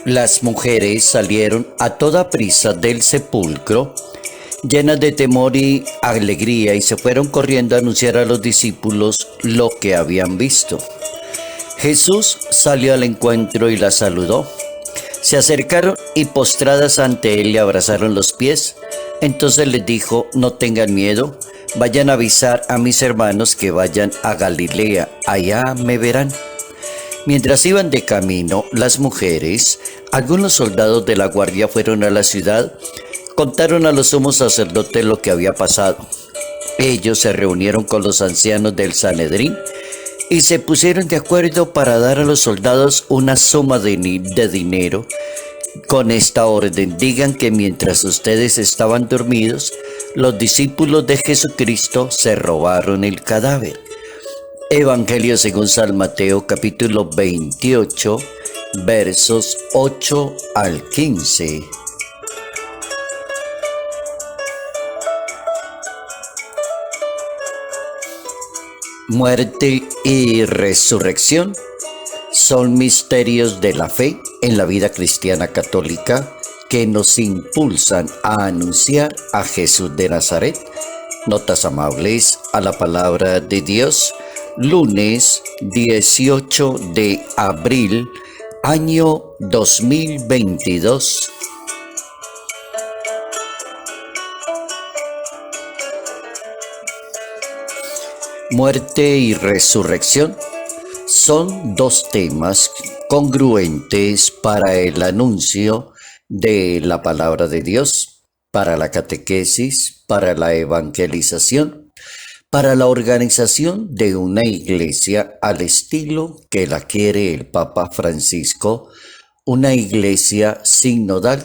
Las mujeres salieron a toda prisa del sepulcro, llenas de temor y alegría, y se fueron corriendo a anunciar a los discípulos lo que habían visto. Jesús salió al encuentro y las saludó. Se acercaron y postradas ante él le abrazaron los pies. Entonces les dijo: no tengan miedo, vayan a avisar a mis hermanos que vayan a Galilea, allá me verán. Mientras iban de camino, las mujeres, algunos soldados de la guardia fueron a la ciudad, contaron a los sumos sacerdotes lo que había pasado. Ellos se reunieron con los ancianos del Sanedrín y se pusieron de acuerdo para dar a los soldados una suma de dinero con esta orden: digan que mientras ustedes estaban dormidos, los discípulos de Jesucristo se robaron el cadáver. Evangelio según San Mateo, capítulo 28, versos 8 al 15. Muerte y resurrección son misterios de la fe en la vida cristiana católica que nos impulsan a anunciar a Jesús de Nazaret. Notas amables a la palabra de Dios, lunes 18 de abril, año 2022. Muerte y resurrección son dos temas congruentes para el anuncio de la palabra de Dios, para la catequesis, para la evangelización, para la organización de una iglesia al estilo que la quiere el Papa Francisco, una iglesia sinodal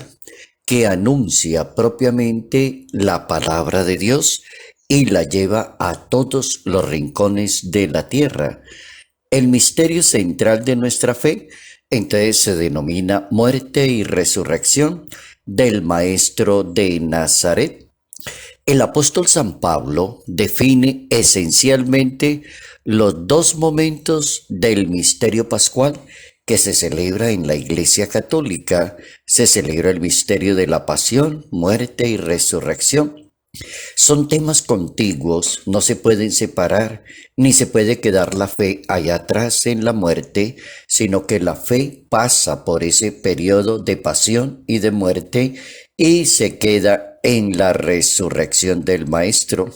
que anuncia propiamente la palabra de Dios y la lleva a todos los rincones de la tierra. El misterio central de nuestra fe entonces se denomina muerte y resurrección del Maestro de Nazaret. El apóstol San Pablo define esencialmente los dos momentos del misterio pascual que se celebra en la Iglesia Católica. Se celebra el misterio de la pasión, muerte y resurrección. Son temas contiguos, no se pueden separar, ni se puede quedar la fe allá atrás en la muerte, sino que la fe pasa por ese periodo de pasión y de muerte y se queda en la resurrección del Maestro.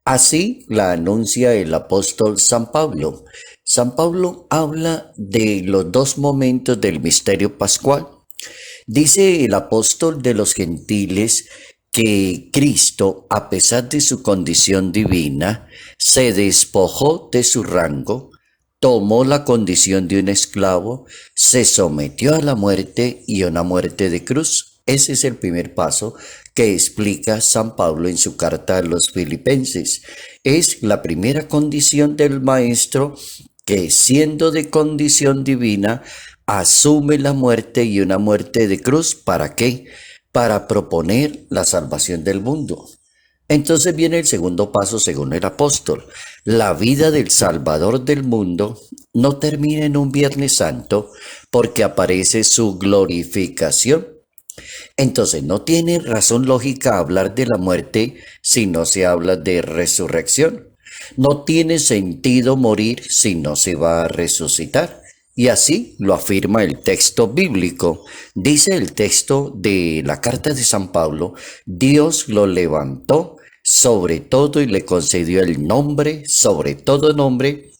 Así la anuncia el apóstol San Pablo. San Pablo habla de los dos momentos del misterio pascual. Dice el apóstol de los gentiles que Cristo, a pesar de su condición divina, se despojó de su rango, tomó la condición de un esclavo, se sometió a la muerte y a una muerte de cruz. Ese es el primer paso que explica San Pablo en su carta a los Filipenses. Es la primera condición del Maestro que, siendo de condición divina, asume la muerte y una muerte de cruz. ¿Para qué? Para proponer la salvación del mundo. Entonces viene el segundo paso según el apóstol. La vida del Salvador del mundo no termina en un Viernes Santo porque aparece su glorificación. Entonces no tiene razón lógica hablar de la muerte si no se habla de resurrección. No tiene sentido morir si no se va a resucitar. Y así lo afirma el texto bíblico. Dice el texto de la carta de San Pablo: Dios lo levantó sobre todo y le concedió el nombre sobre todo nombre,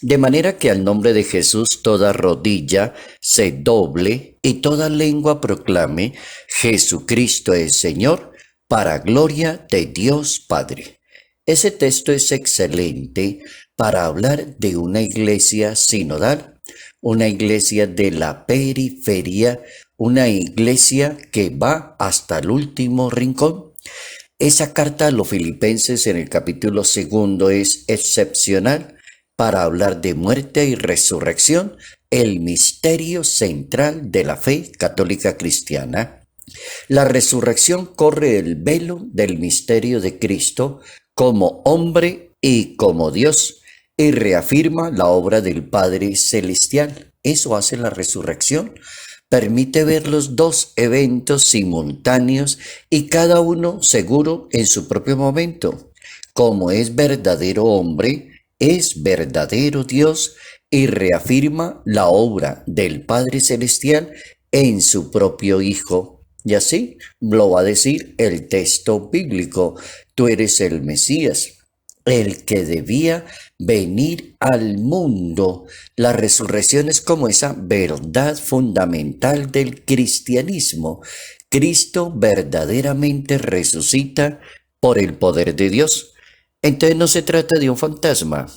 de manera que al nombre de Jesús toda rodilla se doble y toda lengua proclame: Jesucristo es Señor, para gloria de Dios Padre. Ese texto es excelente para hablar de una iglesia sinodal, una iglesia de la periferia, una iglesia que va hasta el último rincón. Esa carta a los Filipenses en el capítulo 2 es excepcional para hablar de muerte y resurrección, el misterio central de la fe católica cristiana. La resurrección corre el velo del misterio de Cristo como hombre y como Dios, y reafirma la obra del Padre Celestial. Eso hace la resurrección. permite ver los dos eventos simultáneos y cada uno seguro en su propio momento. Como es verdadero hombre, es verdadero Dios y reafirma la obra del Padre Celestial en su propio Hijo. Y así lo va a decir el texto bíblico: tú eres el Mesías, el que debía venir al mundo. La resurrección es como esa verdad fundamental del cristianismo. Cristo verdaderamente resucita por el poder de Dios. Entonces no se trata de un fantasma,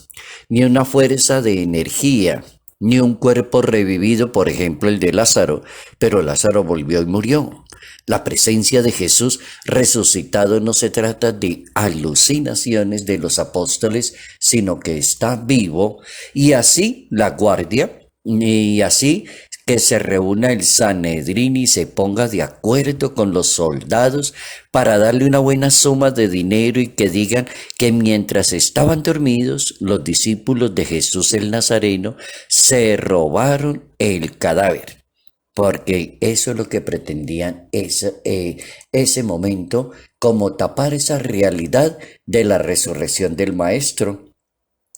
ni una fuerza de energía, ni un cuerpo revivido, por ejemplo el de Lázaro, pero Lázaro volvió y murió. La presencia de Jesús resucitado no se trata de alucinaciones de los apóstoles, sino que está vivo, y así la guardia, y así que se reúna el Sanedrín y se ponga de acuerdo con los soldados para darle una buena suma de dinero y que digan que mientras estaban dormidos, los discípulos de Jesús el Nazareno se robaron el cadáver. Porque eso es lo que pretendían ese momento, como tapar esa realidad de la resurrección del Maestro.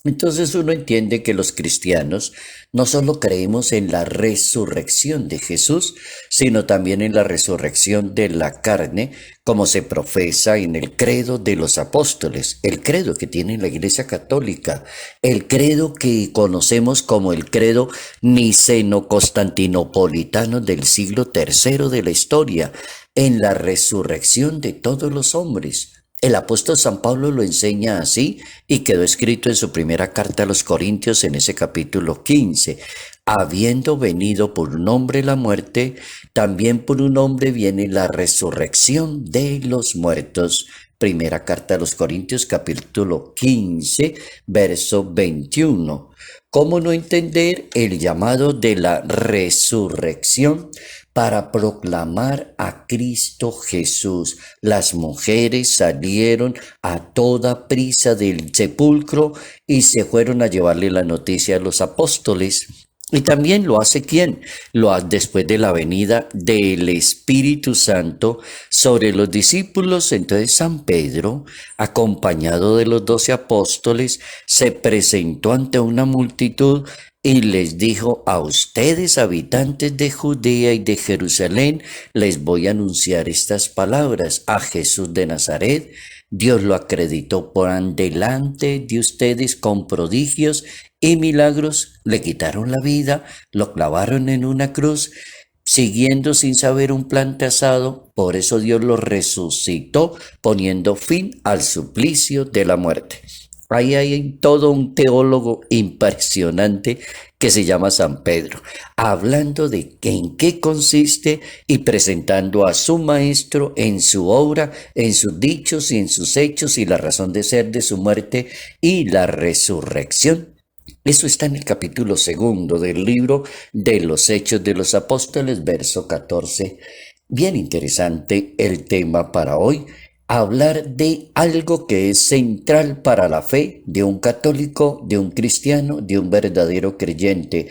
Entonces uno entiende que los cristianos no solo creemos en la resurrección de Jesús, sino también en la resurrección de la carne, como se profesa en el credo de los apóstoles, el credo que tiene la Iglesia Católica, el credo que conocemos como el credo niceno-constantinopolitano del siglo III de la historia, en la resurrección de todos los hombres. El apóstol San Pablo lo enseña así y quedó escrito en su primera carta a los Corintios en ese capítulo 15. Habiendo venido por un hombre la muerte, también por un hombre viene la resurrección de los muertos. Primera carta a los Corintios capítulo 15, verso 21. ¿Cómo no entender el llamado de la resurrección para proclamar a Cristo Jesús? Las mujeres salieron a toda prisa del sepulcro y se fueron a llevarle la noticia a los apóstoles. Y también lo hace ¿quién? Lo hace después de la venida del Espíritu Santo sobre los discípulos. Entonces San Pedro, acompañado de los 12 apóstoles, se presentó ante una multitud y les dijo: a ustedes, habitantes de Judea y de Jerusalén, les voy a anunciar estas palabras. A Jesús de Nazaret, Dios lo acreditó por delante de ustedes con prodigios y milagros. Le quitaron la vida, lo clavaron en una cruz, siguiendo sin saber un plan trazado. Por eso Dios lo resucitó, poniendo fin al suplicio de la muerte. Ahí hay todo un teólogo impresionante que se llama San Pedro, hablando de en qué consiste y presentando a su maestro en su obra, en sus dichos y en sus hechos y la razón de ser de su muerte y la resurrección. Eso está en el capítulo 2 del libro de los Hechos de los Apóstoles, verso 14. Bien interesante el tema para hoy. Hablar de algo que es central para la fe de un católico, de un cristiano, de un verdadero creyente.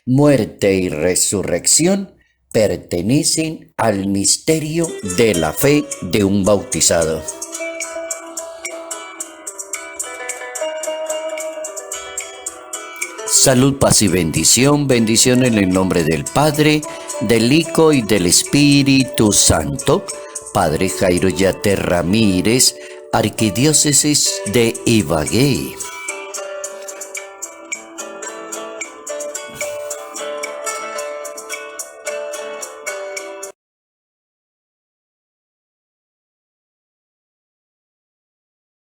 Muerte y resurrección pertenecen al misterio de la fe de un bautizado. Salud, paz y bendición. Bendición en el nombre del Padre, del Hijo y del Espíritu Santo. Padre Jairo Yate Ramírez, Arquidiócesis de Ibagué.